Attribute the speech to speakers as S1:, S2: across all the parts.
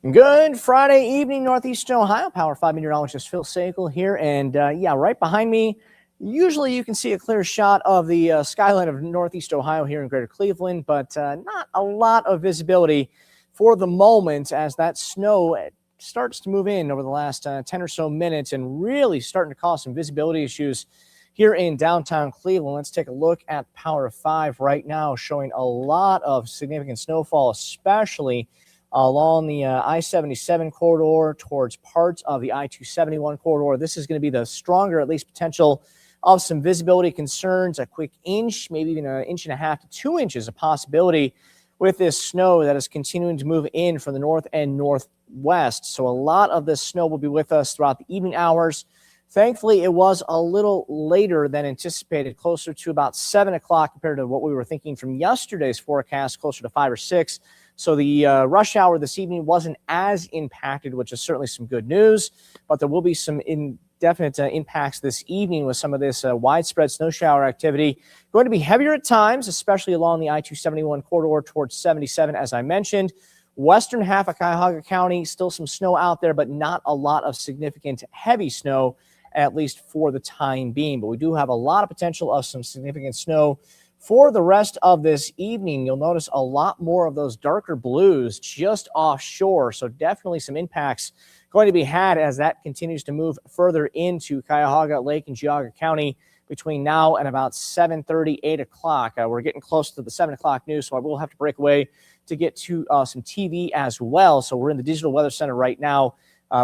S1: Good Friday evening, Northeast Ohio. Power 5 Meteorologist Phil Sakal here. And right behind me, usually you can see a clear shot of the skyline of Northeast Ohio here in Greater Cleveland, but not a lot of visibility for the moment as that snow starts to move in over the last 10 or so minutes and really starting to cause some visibility issues here in downtown Cleveland. Let's take a look at Power 5 right now, showing a lot of significant snowfall, especially along the I-77 corridor towards parts of the I-271 corridor. This is going to be the stronger, at least potential of some visibility concerns. A quick inch, maybe even an inch and a half to 2 inches, a possibility with this snow that is continuing to move in from the north and northwest. So a lot of this snow will be with us throughout the evening hours. Thankfully, it was a little later than anticipated, closer to about 7 o'clock compared to what we were thinking from yesterday's forecast, closer to 5 or 6. So the rush hour this evening wasn't as impacted, which is certainly some good news. But there will be some indefinite impacts this evening with some of this widespread snow shower activity. Going to be heavier at times, especially along the I-271 corridor towards 77, as I mentioned. Western half of Cuyahoga County, still some snow out there, but not a lot of significant heavy snow, at least for the time being. But we do have a lot of potential of some significant snow for the rest of this evening. You'll notice a lot more of those darker blues just offshore. So definitely some impacts going to be had as that continues to move further into Cuyahoga, Lake, and Geauga County between now and about 7:30, 8 o'clock. We're getting close to the 7 o'clock news, so I will have to break away to get to some TV as well. So we're in the Digital Weather Center right now,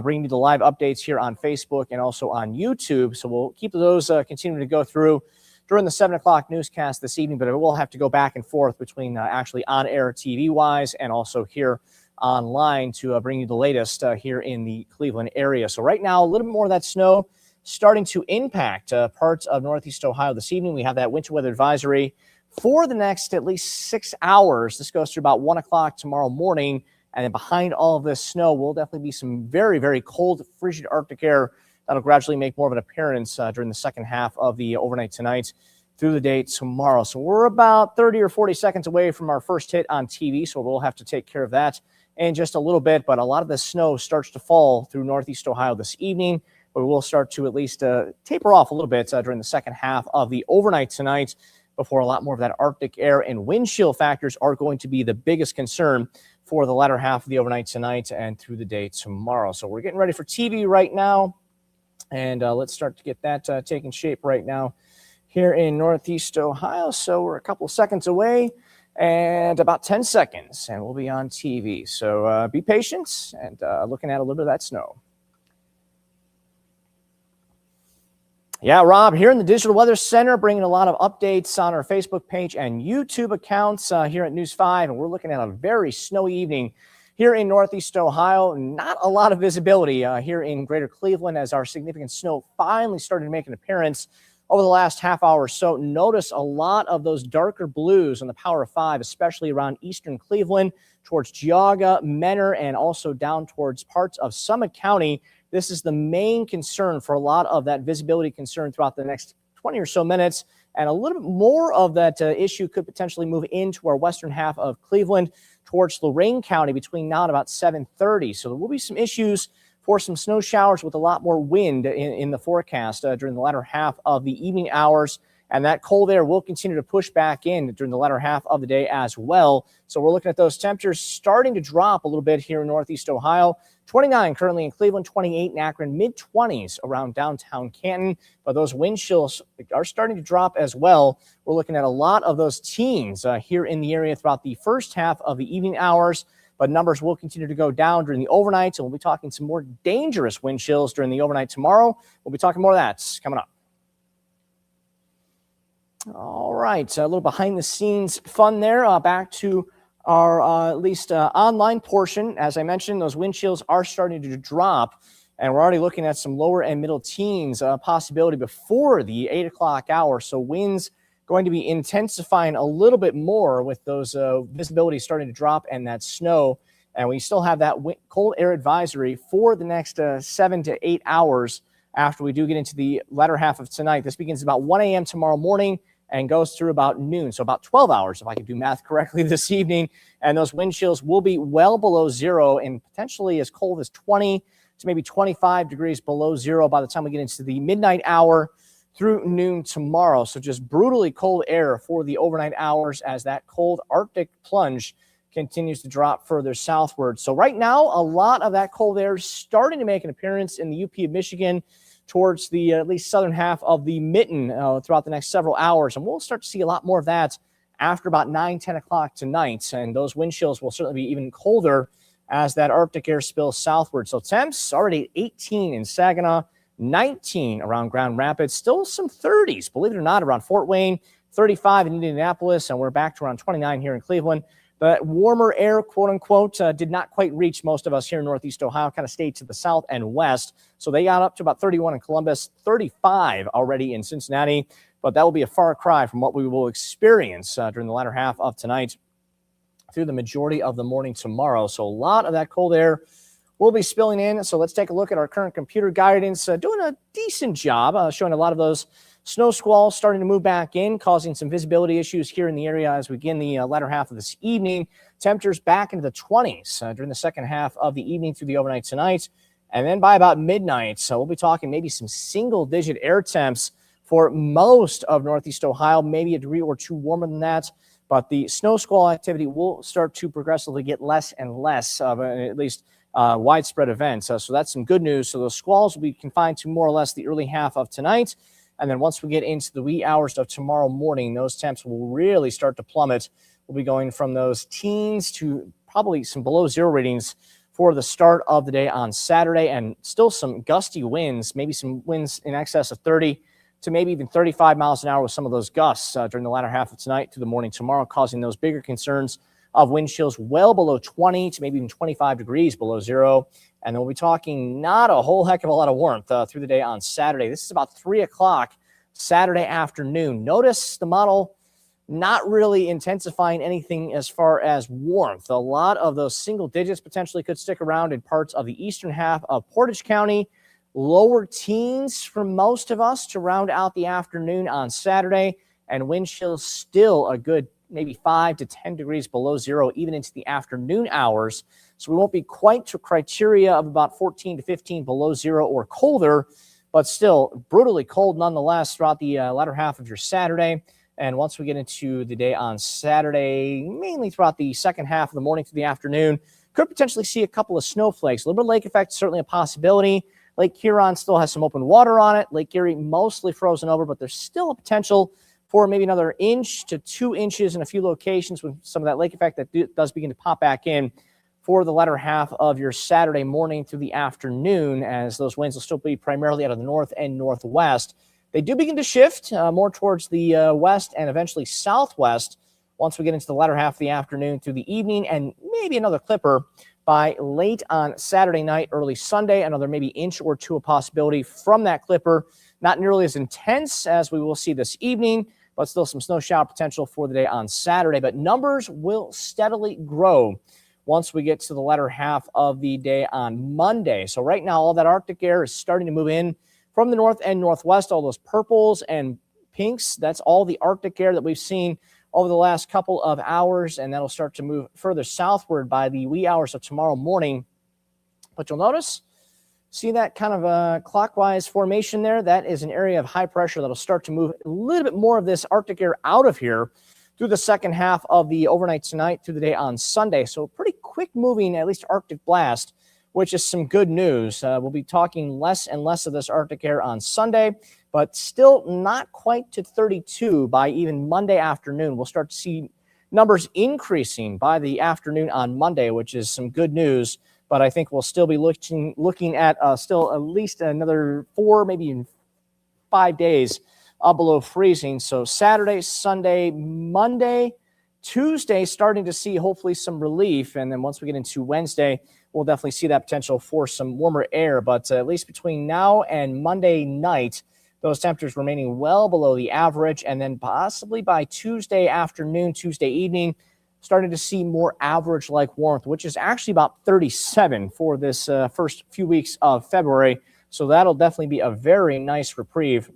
S1: bringing you the live updates here on Facebook and also on YouTube. So we'll keep those continuing to go through during the 7 o'clock newscast this evening, but I will have to go back and forth between actually on-air TV-wise and also here online to bring you the latest here in the Cleveland area. So right now, a little bit more of that snow starting to impact parts of Northeast Ohio this evening. We have that winter weather advisory for the next at least 6 hours. This goes through about 1 o'clock tomorrow morning, and then behind all of this snow will definitely be some very, very cold, frigid Arctic air that'll gradually make more of an appearance during the second half of the overnight tonight through the day tomorrow. So we're about 30 or 40 seconds away from our first hit on TV, so we'll have to take care of that in just a little bit. But a lot of the snow starts to fall through Northeast Ohio this evening, but we will start to at least taper off a little bit during the second half of the overnight tonight before a lot more of that Arctic air and wind chill factors are going to be the biggest concern for the latter half of the overnight tonight and through the day tomorrow. So we're getting ready for TV right now. And let's start to get that taking shape right now here in Northeast Ohio. So we're a couple of seconds away and about 10 seconds, and we'll be on TV. So be patient and looking at a little bit of that snow. Yeah, Rob, here in the Digital Weather Center, bringing a lot of updates on our Facebook page and YouTube accounts here at News 5. And we're looking at a very snowy evening here in Northeast Ohio. Not a lot of visibility here in Greater Cleveland as our significant snow finally started to make an appearance over the last half hour or so. Notice a lot of those darker blues on the Power 5, especially around eastern Cleveland, towards Geauga, Menor, and also down towards parts of Summit County. This is the main concern for a lot of that visibility concern throughout the next 20 or so minutes. And a little bit more of that issue could potentially move into our western half of Cleveland towards Lorain County between now and about 7:30. So there will be some issues for some snow showers with a lot more wind in the forecast during the latter half of the evening hours. And that cold air will continue to push back in during the latter half of the day as well. So we're looking at those temperatures starting to drop a little bit here in Northeast Ohio. 29 currently in Cleveland, 28 in Akron, mid-20s around downtown Canton. But those wind chills are starting to drop as well. We're looking at a lot of those teens here in the area throughout the first half of the evening hours. But numbers will continue to go down during the overnight. So we'll be talking some more dangerous wind chills during the overnight tomorrow. We'll be talking more of that coming up. All right, a little behind-the-scenes fun there. Back to our at least online portion. As I mentioned, those wind chills are starting to drop, and we're already looking at some lower and middle teens possibility before the 8 o'clock hour. So winds going to be intensifying a little bit more with those visibility starting to drop and that snow. And we still have that cold air advisory for the next 7 to 8 hours after we do get into the latter half of tonight. This begins about 1 a.m. tomorrow morning and goes through about noon, so about 12 hours, if I can do math correctly this evening. And those wind chills will be well below zero and potentially as cold as 20 to maybe 25 degrees below zero by the time we get into the midnight hour through noon tomorrow. So just brutally cold air for the overnight hours as that cold Arctic plunge continues to drop further southward. So right now, a lot of that cold air is starting to make an appearance in the UP of Michigan towards the at least southern half of the mitten throughout the next several hours. And we'll start to see a lot more of that after about 9-10 o'clock tonight. And those wind chills will certainly be even colder as that Arctic air spills southward. So temps already 18 in Saginaw, 19 around Grand Rapids, still some 30s, believe it or not, around Fort Wayne, 35 in Indianapolis, and we're back to around 29 here in Cleveland. But warmer air, quote unquote, did not quite reach most of us here in Northeast Ohio, kind of stayed to the south and west. So they got up to about 31 in Columbus, 35 already in Cincinnati. But that will be a far cry from what we will experience during the latter half of tonight through the majority of the morning tomorrow. So a lot of that cold air will be spilling in. So let's take a look at our current computer guidance. Doing a decent job, showing a lot of those snow squalls starting to move back in, causing some visibility issues here in the area as we begin the latter half of this evening. Temperatures back into the 20s during the second half of the evening through the overnight tonight. And then by about midnight, so we'll be talking maybe some single-digit air temps for most of Northeast Ohio, maybe a degree or two warmer than that. But the snow squall activity will start to progressively get less and less of at least widespread event. So that's some good news. So those squalls will be confined to more or less the early half of tonight. And then once we get into the wee hours of tomorrow morning, those temps will really start to plummet. We'll be going from those teens to probably some below zero readings for the start of the day on Saturday, and still some gusty winds, maybe some winds in excess of 30 to maybe even 35 miles an hour with some of those gusts during the latter half of tonight to the morning tomorrow, causing those bigger concerns of wind chills well below 20 to maybe even 25 degrees below zero. And then we'll be talking not a whole heck of a lot of warmth through the day on Saturday. This is about 3 o'clock Saturday afternoon. Notice the model not really intensifying anything as far as warmth. A lot of those single digits potentially could stick around in parts of the eastern half of Portage County. Lower teens for most of us to round out the afternoon on Saturday. And wind chills still a good maybe 5 to 10 degrees below zero, even into the afternoon hours. So we won't be quite to criteria of about 14 to 15 below zero or colder, but still brutally cold nonetheless throughout the latter half of your Saturday. And once we get into the day on Saturday, mainly throughout the second half of the morning to the afternoon, could potentially see a couple of snowflakes. A little bit of lake effect, certainly a possibility. Lake Huron still has some open water on it. Lake Erie mostly frozen over, but there's still a potential for maybe another inch to 2 inches in a few locations with some of that lake effect that does begin to pop back in for the latter half of your Saturday morning through the afternoon, as those winds will still be primarily out of the north and northwest. They do begin to shift more towards the west and eventually southwest once we get into the latter half of the afternoon through the evening, and maybe another clipper by late on Saturday night, early Sunday. Another maybe inch or two of possibility from that clipper. Not nearly as intense as we will see this evening, but still some snow shower potential for the day on Saturday. But numbers will steadily grow once we get to the latter half of the day on Monday. So right now, all that Arctic air is starting to move in from the north and northwest. All those purples and pinks, that's all the Arctic air that we've seen over the last couple of hours, and that'll start to move further southward by the wee hours of tomorrow morning. But you'll notice, see that kind of a clockwise formation there? That is an area of high pressure that'll start to move a little bit more of this Arctic air out of here through the second half of the overnight tonight through the day on Sunday. So pretty quick moving, at least Arctic blast, which is some good news. We'll be talking less and less of this Arctic air on Sunday, but still not quite to 32 by even Monday afternoon. We'll start to see numbers increasing by the afternoon on Monday, which is some good news. But I think we'll still be looking at still at least another 4, maybe even 5 days below freezing. So Saturday, Sunday, Monday, Tuesday, starting to see hopefully some relief. And then once we get into Wednesday, we'll definitely see that potential for some warmer air. But at least between now and Monday night, those temperatures remaining well below the average. And then possibly by Tuesday afternoon, Tuesday evening, starting to see more average-like warmth, which is actually about 37 for this first few weeks of February. So that'll definitely be a very nice reprieve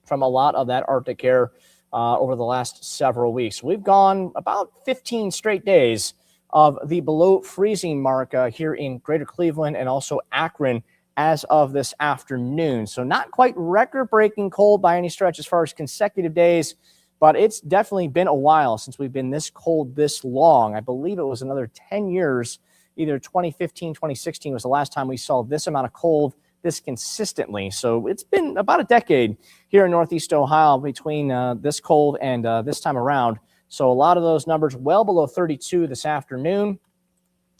S1: from a lot of that Arctic air over the last several weeks. We've gone about 15 straight days of the below freezing mark here in Greater Cleveland and also Akron as of this afternoon. So not quite record-breaking cold by any stretch as far as consecutive days, but it's definitely been a while since we've been this cold this long. I believe it was another 10 years, either 2015, 2016 was the last time we saw this amount of cold this consistently. So it's been about a decade here in Northeast Ohio between this cold and this time around. So a lot of those numbers well below 32 this afternoon,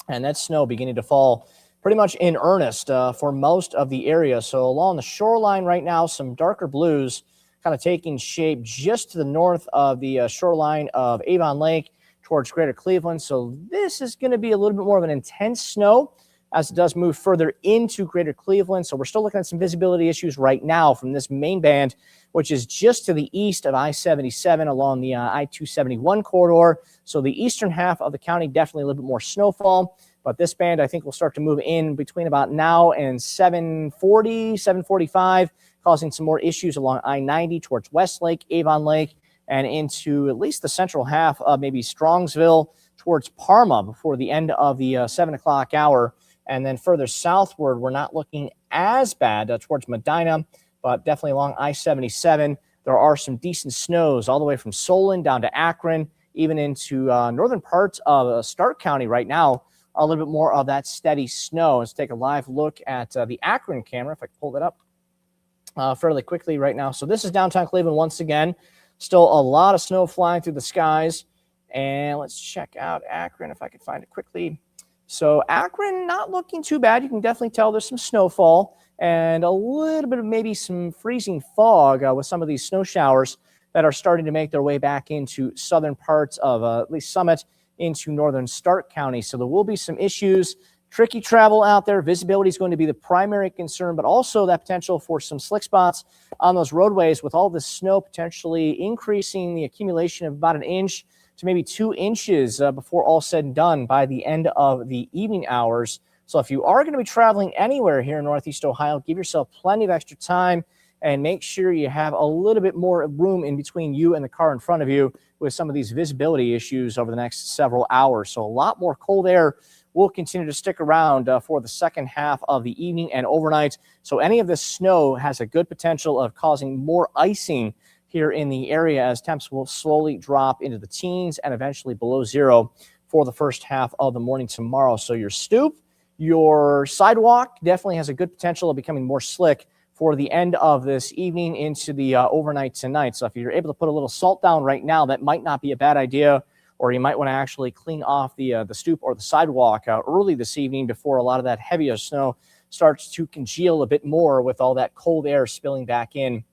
S1: and that snow beginning to fall pretty much in earnest for most of the area. So along the shoreline right now, some darker blues kind of taking shape just to the north of the shoreline of Avon Lake towards Greater Cleveland. So this is going to be a little bit more of an intense snow as it does move further into Greater Cleveland. So we're still looking at some visibility issues right now from this main band, which is just to the east of I-77 along the I-271 corridor. So the eastern half of the county, definitely a little bit more snowfall. But this band, I think, will start to move in between about now and 7:40, 7:45, causing some more issues along I-90 towards Westlake, Avon Lake, and into at least the central half of maybe Strongsville towards Parma before the end of the 7 o'clock hour. And then further southward, we're not looking as bad towards Medina, but definitely along I-77. There are some decent snows all the way from Solon down to Akron, even into northern parts of Stark County right now. A little bit more of that steady snow. Let's take a live look at the Akron camera, if I can pull that up fairly quickly right now. So this is downtown Cleveland once again. Still a lot of snow flying through the skies. And let's check out Akron if I can find it quickly. So Akron not looking too bad. You can definitely tell there's some snowfall and a little bit of maybe some freezing fog with some of these snow showers that are starting to make their way back into southern parts of at least Summit into northern Stark County. So there will be some issues, tricky travel out there. Visibility is going to be the primary concern, but also that potential for some slick spots on those roadways with all this snow potentially increasing the accumulation of about an inch to maybe 2 inches before all said and done by the end of the evening hours. So if you are going to be traveling anywhere here in Northeast Ohio, give yourself plenty of extra time and make sure you have a little bit more room in between you and the car in front of you with some of these visibility issues over the next several hours. So a lot more cold air will continue to stick around for the second half of the evening and overnight. So any of this snow has a good potential of causing more icing here in the area as temps will slowly drop into the teens and eventually below zero for the first half of the morning tomorrow. So your stoop, your sidewalk definitely has a good potential of becoming more slick for the end of this evening into the overnight tonight. So if you're able to put a little salt down right now, that might not be a bad idea, or you might want to actually clean off the stoop or the sidewalk early this evening before a lot of that heavier snow starts to congeal a bit more with all that cold air spilling back in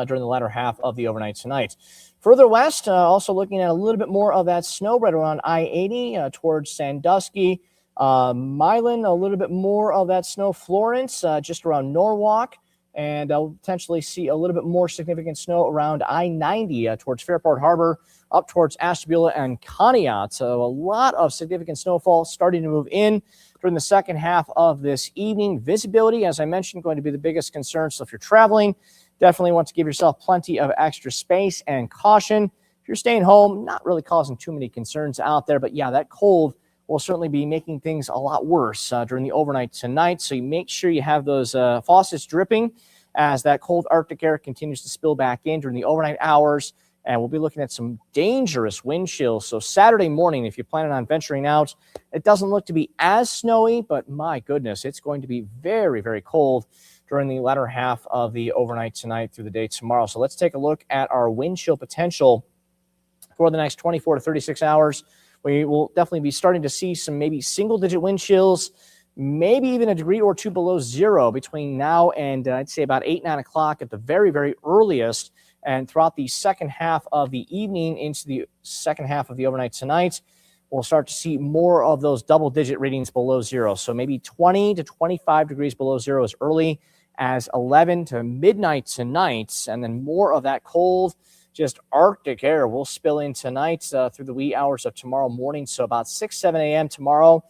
S1: during the latter half of the overnight tonight. Further west, also looking at a little bit more of that snow right around I-80 towards Sandusky. Milan, a little bit more of that snow. Florence, just around Norwalk. And I'll potentially see a little bit more significant snow around I-90 towards Fairport Harbor, up towards Ashtabula and Conneaut. So a lot of significant snowfall starting to move in during the second half of this evening. Visibility, as I mentioned, going to be the biggest concern. So if you're traveling, definitely want to give yourself plenty of extra space and caution. If you're staying home, not really causing too many concerns out there. But yeah, that cold will certainly be making things a lot worse during the overnight tonight. So you make sure you have those faucets dripping as that cold Arctic air continues to spill back in during the overnight hours. And we'll be looking at some dangerous wind chills. So Saturday morning, if you're planning on venturing out, it doesn't look to be as snowy, but my goodness, it's going to be very, very cold during the latter half of the overnight tonight through the day tomorrow. So let's take a look at our wind chill potential for the next 24 to 36 hours. We will definitely be starting to see some maybe single-digit wind chills, maybe even a degree or two below zero between now and I'd say about 8, 9 o'clock at the very, very earliest. And throughout the second half of the evening into the second half of the overnight tonight, we'll start to see more of those double-digit readings below zero. So maybe 20 to 25 degrees below zero as early as 11 to midnight tonight. And then more of that cold, just Arctic air will spill in tonight through the wee hours of tomorrow morning. So about 6, 7 a.m. tomorrow,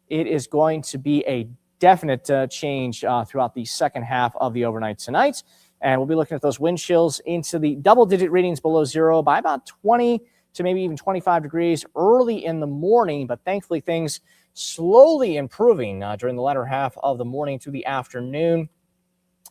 S1: it is going to be a definite change throughout the second half of the overnight tonight. And we'll be looking at those wind chills into the double-digit readings below zero by about 20 to maybe even 25 degrees early in the morning. But thankfully, things slowly improving during the latter half of the morning to the afternoon.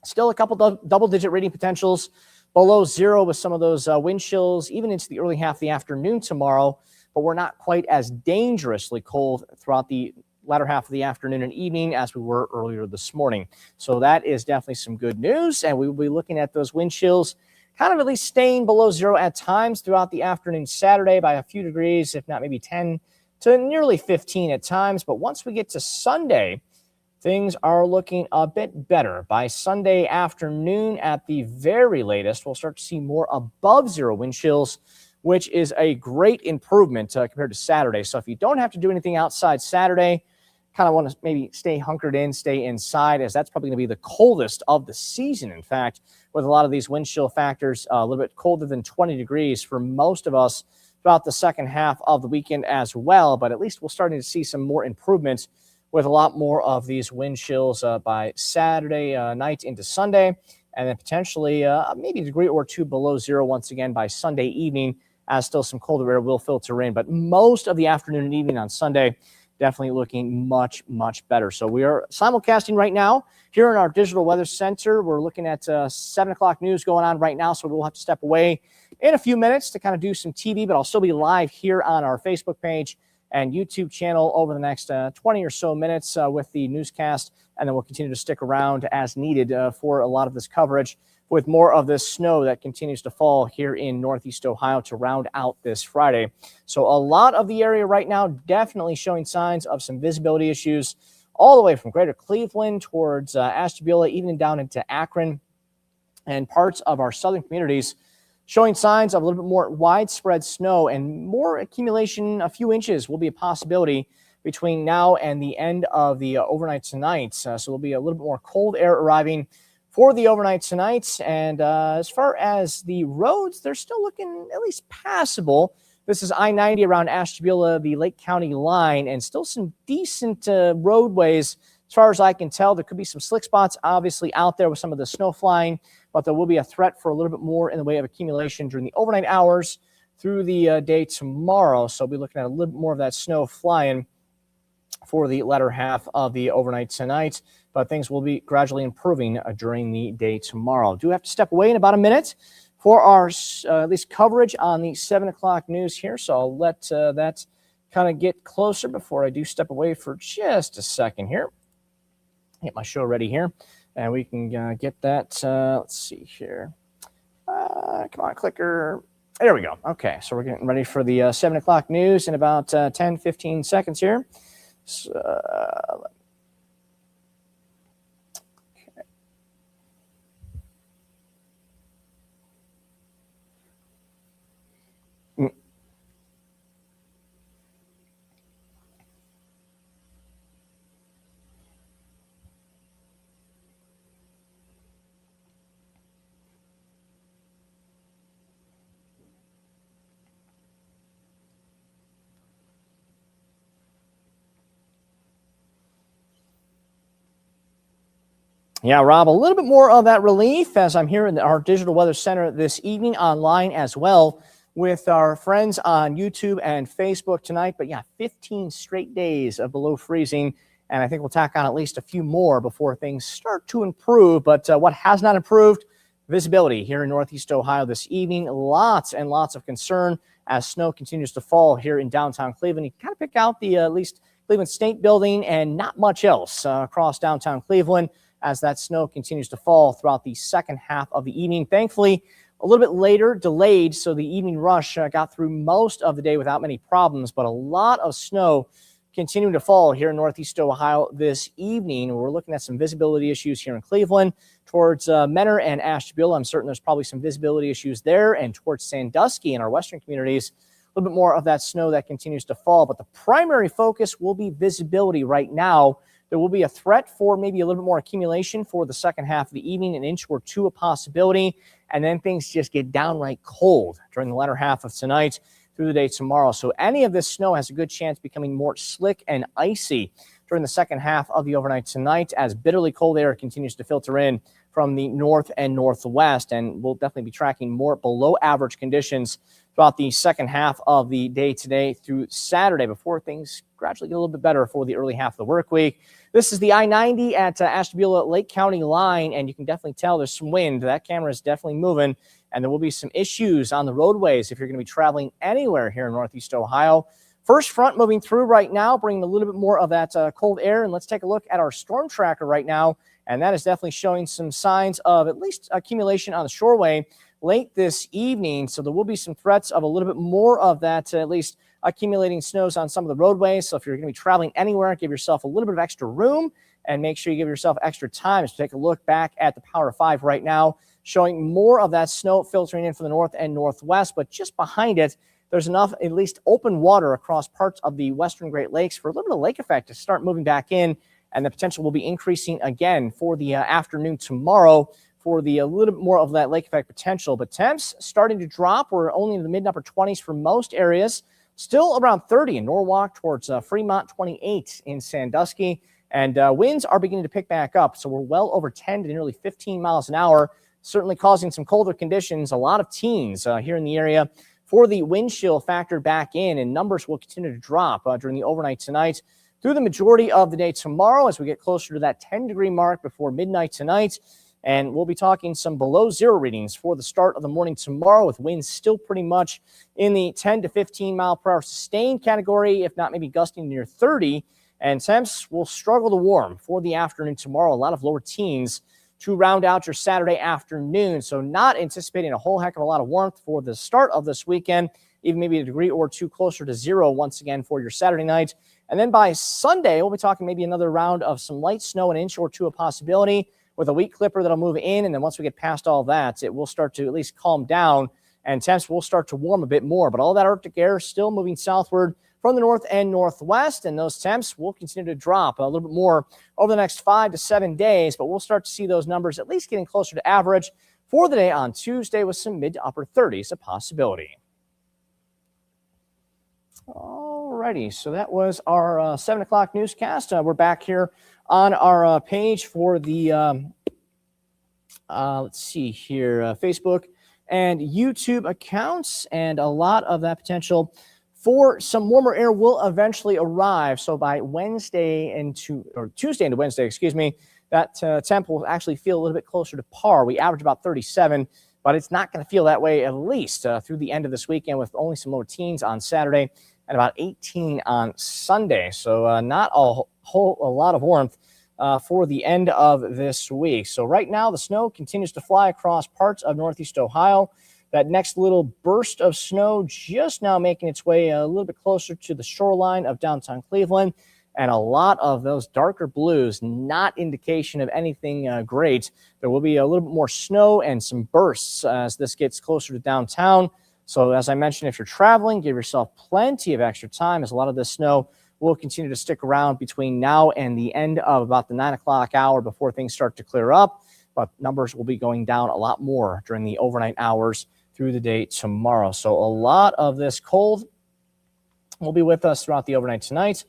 S1: Still a couple double-digit reading potentials below zero with some of those wind chills even into the early half of the afternoon tomorrow. But we're not quite as dangerously cold throughout the latter half of the afternoon and evening as we were earlier this morning. So that is definitely some good news. And we will be looking at those wind chills kind of at least staying below zero at times throughout the afternoon Saturday by a few degrees, if not maybe 10 to nearly 15 at times. But once we get to Sunday, things are looking a bit better. By Sunday afternoon at the very latest, we'll start to see more above zero wind chills, which is a great improvement compared to Saturday. So if you don't have to do anything outside Saturday, kind of want to maybe stay hunkered in, stay inside, as that's probably going to be the coldest of the season, in fact, with a lot of these wind chill factors a little bit colder than 20 degrees for most of us throughout the second half of the weekend as well. But at least we're starting to see some more improvements with a lot more of these wind chills by Saturday night into Sunday, and then potentially maybe a degree or two below zero once again by Sunday evening, as still some colder air will filter in. But most of the afternoon and evening on Sunday definitely looking much, much better. So we are simulcasting right now here in our digital weather center. We're looking at 7 o'clock news going on right now, so we'll have to step away in a few minutes to kind of do some TV, but I'll still be live here on our Facebook page and YouTube channel over the next 20 or so minutes with the newscast, and then we'll continue to stick around as needed for a lot of this coverage with more of this snow that continues to fall here in Northeast Ohio to round out this Friday. So a lot of the area right now definitely showing signs of some visibility issues all the way from greater Cleveland towards Ashtabula, even down into Akron, and parts of our southern communities showing signs of a little bit more widespread snow and more accumulation. A few inches will be a possibility between now and the end of the overnight tonight. So there'll be a little bit more cold air arriving for the overnight tonight. And as far as the roads, they're still looking at least passable. This is I-90 around Ashtabula, the Lake County line, and still some decent roadways. As far as I can tell, there could be some slick spots obviously out there with some of the snow flying, but there will be a threat for a little bit more in the way of accumulation during the overnight hours through the day tomorrow. So we'll be looking at a little bit more of that snow flying for the latter half of the overnight tonight, but things will be gradually improving during the day tomorrow. Do have to step away in about a minute for our at least coverage on the 7 o'clock news here, so I'll let that kind of get closer before I do step away for just a second here. Get my show ready here, and we can get that. Let's see here. Come on, clicker. There we go. Okay, so we're getting ready for the 7 o'clock news in about 10, 15 seconds here. So, okay. Yeah, Rob, a little bit more of that relief as I'm here in our digital weather center this evening, online as well with our friends on YouTube and Facebook tonight. But yeah, 15 straight days of below freezing, and I think we'll tack on at least a few more before things start to improve. But what has not improved? Visibility here in Northeast Ohio this evening. Lots and lots of concern as snow continues to fall here in downtown Cleveland. You kind of pick out the at least Cleveland State Building and not much else across downtown Cleveland, as that snow continues to fall throughout the second half of the evening. Thankfully, a little bit later, delayed, so the evening rush got through most of the day without many problems, but a lot of snow continuing to fall here in Northeast Ohio this evening. We're looking at some visibility issues here in Cleveland towards Menor and Ashtabula. I'm certain there's probably some visibility issues there, and towards Sandusky in our western communities, a little bit more of that snow that continues to fall, but the primary focus will be visibility right now. There will be a threat for maybe a little bit more accumulation for the second half of the evening, an inch or two a possibility, and then things just get downright cold during the latter half of tonight through the day tomorrow. So any of this snow has a good chance becoming more slick and icy during the second half of the overnight tonight as bitterly cold air continues to filter in from the north and northwest, and we'll definitely be tracking more below average conditions throughout the second half of the day today through Saturday before things gradually get a little bit better for the early half of the work week. This is the I-90 at Ashtabula Lake County line, and you can definitely tell there's some wind. That camera is definitely moving, and there will be some issues on the roadways if you're going to be traveling anywhere here in Northeast Ohio. First front moving through right now, bringing a little bit more of that cold air, and let's take a look at our storm tracker right now, and that is definitely showing some signs of at least accumulation on the shoreway late this evening, so there will be some threats of a little bit more of that at least accumulating snows on some of the roadways. So if you're going to be traveling anywhere, give yourself a little bit of extra room and make sure you give yourself extra time. So take a look back at the Power 5 right now, showing more of that snow filtering in from the north and northwest, but just behind it, there's enough at least open water across parts of the western Great Lakes for a little bit of lake effect to start moving back in, and the potential will be increasing again for the afternoon tomorrow for the a little bit more of that lake effect potential. But temps starting to drop. We're only in the mid and upper 20s for most areas. Still around 30 in Norwalk, towards Fremont, 28 in Sandusky. And winds are beginning to pick back up. So we're well over 10 to nearly 15 miles an hour, certainly causing some colder conditions. A lot of teens here in the area for the wind chill factored back in, and numbers will continue to drop during the overnight tonight through the majority of the day tomorrow as we get closer to that 10-degree mark before midnight tonight. And we'll be talking some below zero readings for the start of the morning tomorrow, with winds still pretty much in the 10 to 15 mile per hour sustained category, if not maybe gusting near 30. And temps will struggle to warm for the afternoon tomorrow. A lot of lower teens to round out your Saturday afternoon. So not anticipating a whole heck of a lot of warmth for the start of this weekend, even maybe a degree or two closer to zero once again for your Saturday night. And then by Sunday, we'll be talking maybe another round of some light snow, an inch or two a possibility, with a weak clipper that'll move in. And then once we get past all that, it will start to at least calm down and temps will start to warm a bit more. But all that Arctic air still moving southward from the north and northwest, and those temps will continue to drop a little bit more over the next 5 to 7 days. But we'll start to see those numbers at least getting closer to average for the day on Tuesday, with some mid to upper 30s a possibility. All righty, so that was our 7 o'clock newscast. We're back here on our page for the, let's see here, Facebook and YouTube accounts, and a lot of that potential for some warmer air will eventually arrive. So by Tuesday into Wednesday, excuse me, that temp will actually feel a little bit closer to par. We average about 37, but it's not going to feel that way at least through the end of this weekend, with only some lower teens on Saturday and about 18 on Sunday. So not a lot of warmth for the end of this week. So right now, the snow continues to fly across parts of Northeast Ohio. That next little burst of snow just now making its way a little bit closer to the shoreline of downtown Cleveland. And a lot of those darker blues, not indication of anything great. There will be a little bit more snow and some bursts as this gets closer to downtown. So as I mentioned, if you're traveling, give yourself plenty of extra time, as a lot of this snow will continue to stick around between now and the end of about the 9 o'clock hour before things start to clear up. But numbers will be going down a lot more during the overnight hours through the day tomorrow. So a lot of this cold will be with us throughout the overnight tonight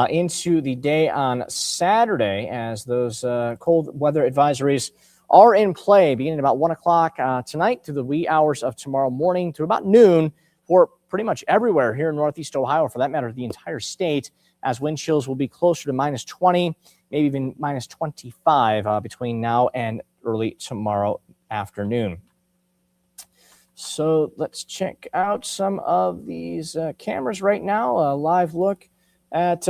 S1: into the day on Saturday, as those cold weather advisories are in play beginning about 1 o'clock tonight through the wee hours of tomorrow morning through about noon for pretty much everywhere here in Northeast Ohio, for that matter, the entire state, as wind chills will be closer to minus 20, maybe even minus 25 between now and early tomorrow afternoon. So let's check out some of these cameras right now. A live look at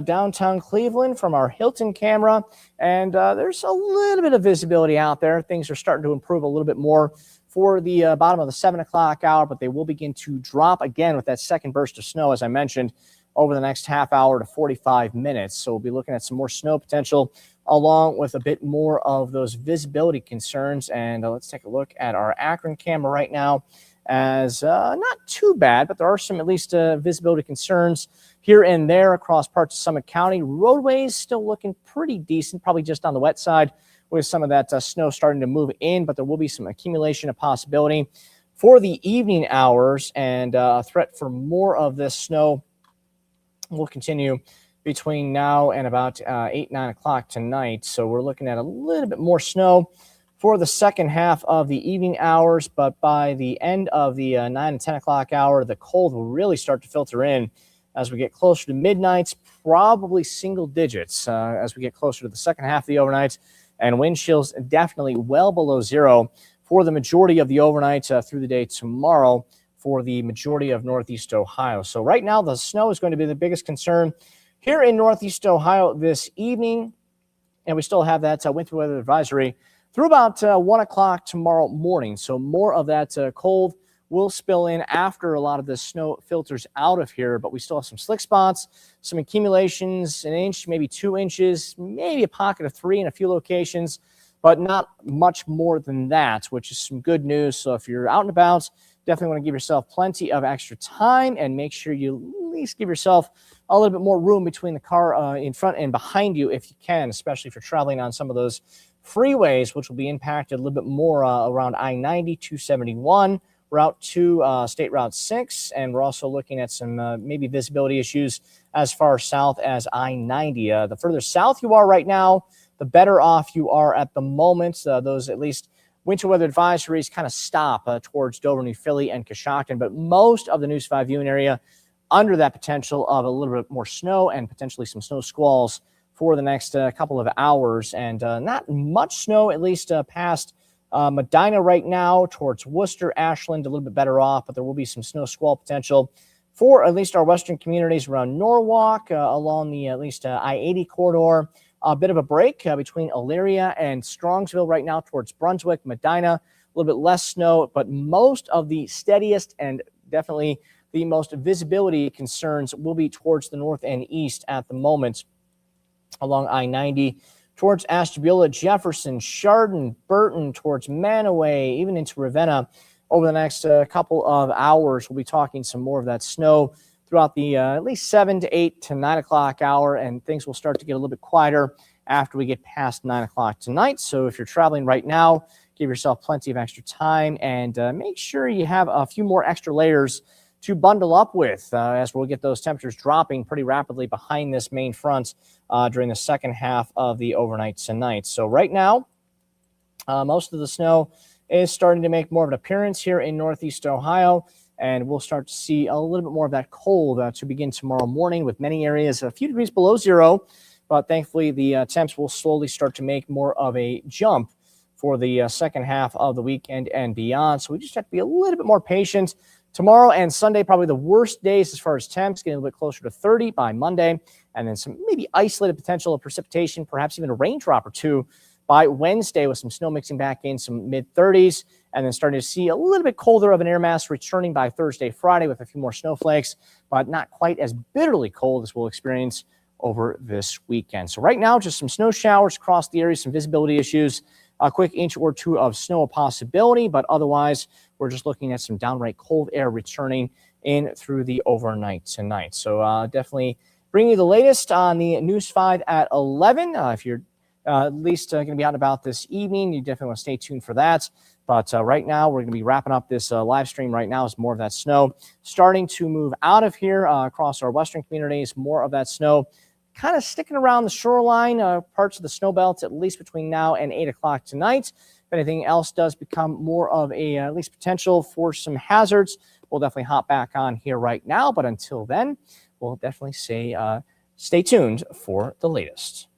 S1: downtown Cleveland from our Hilton camera. And there's a little bit of visibility out there. Things are starting to improve a little bit more for the bottom of the 7 o'clock hour, but they will begin to drop again with that second burst of snow, as I mentioned, over the next half hour to 45 minutes. So we'll be looking at some more snow potential, along with a bit more of those visibility concerns. And let's take a look at our Akron camera right now, as not too bad, but there are some at least visibility concerns here and there across parts of Summit County. Roadways still looking pretty decent, probably just on the wet side with some of that snow starting to move in, but there will be some accumulation of possibility for the evening hours, and a threat for more of this snow will continue between now and about 8, 9 o'clock tonight. So we're looking at a little bit more snow for the second half of the evening hours, but by the end of the 9 and 10 o'clock hour, the cold will really start to filter in as we get closer to midnights, probably single digits as we get closer to the second half of the overnight, and wind chills definitely well below zero for the majority of the overnight through the day tomorrow for the majority of Northeast Ohio. So right now, the snow is going to be the biggest concern here in Northeast Ohio this evening, and we still have that winter weather advisory through about 1 o'clock tomorrow morning. So more of that cold will spill in after a lot of the snow filters out of here, but we still have some slick spots, some accumulations, an inch, maybe 2 inches, maybe a pocket of 3 in a few locations, but not much more than that, which is some good news. So if you're out and about, definitely want to give yourself plenty of extra time and make sure you at least give yourself a little bit more room between the car in front and behind you if you can, especially if you're traveling on some of those freeways, which will be impacted a little bit more around I-90, 271, Route 2, State Route 6, and we're also looking at some maybe visibility issues as far south as I-90. The further south you are right now, the better off you are at the moment. Those at least winter weather advisories kind of stop towards Dover, New Philly, and Coshocton, but most of the News 5 viewing area under that potential of a little bit more snow and potentially some snow squalls for the next couple of hours, and not much snow, at least past Medina right now towards Worcester, Ashland, a little bit better off, but there will be some snow squall potential for at least our western communities around Norwalk, along the at least I-80 corridor. A bit of a break between Elyria and Strongsville right now towards Brunswick, Medina, a little bit less snow, but most of the steadiest and definitely the most visibility concerns will be towards the north and east at the moment along I-90 towards Ashtabula, Jefferson, Chardon, Burton, towards Manaway, even into Ravenna. Over the next couple of hours, we'll be talking some more of that snow throughout the at least 7 to 8 to 9 o'clock hour, and things will start to get a little bit quieter after we get past 9 o'clock tonight. So if you're traveling right now, give yourself plenty of extra time and make sure you have a few more extra layers to bundle up with as we'll get those temperatures dropping pretty rapidly behind this main front during the second half of the overnight tonight. So right now, most of the snow is starting to make more of an appearance here in Northeast Ohio, and we'll start to see a little bit more of that cold to begin tomorrow morning with many areas a few degrees below zero, but thankfully the temps will slowly start to make more of a jump for the second half of the weekend and beyond. So we just have to be a little bit more patient. Tomorrow and Sunday, probably the worst days as far as temps, getting a little bit closer to 30 by Monday, and then some maybe isolated potential of precipitation, perhaps even a raindrop or two by Wednesday with some snow mixing back in, some mid-30s, and then starting to see a little bit colder of an air mass returning by Thursday, Friday with a few more snowflakes, but not quite as bitterly cold as we'll experience over this weekend. So right now, just some snow showers across the area, some visibility issues, a quick inch or two of snow a possibility, but otherwise we're just looking at some downright cold air returning in through the overnight tonight. So definitely bringing you the latest on the News 5 at 11. If you're at least going to be out and about this evening, you definitely want to stay tuned for that. But right now, we're going to be wrapping up this live stream right now as more of that snow starting to move out of here across our western communities. More of that snow kind of sticking around the shoreline, parts of the snow belt, at least between now and 8 o'clock tonight. If anything else does become more of a at least potential for some hazards, we'll definitely hop back on here right now. But until then, we'll definitely say stay tuned for the latest.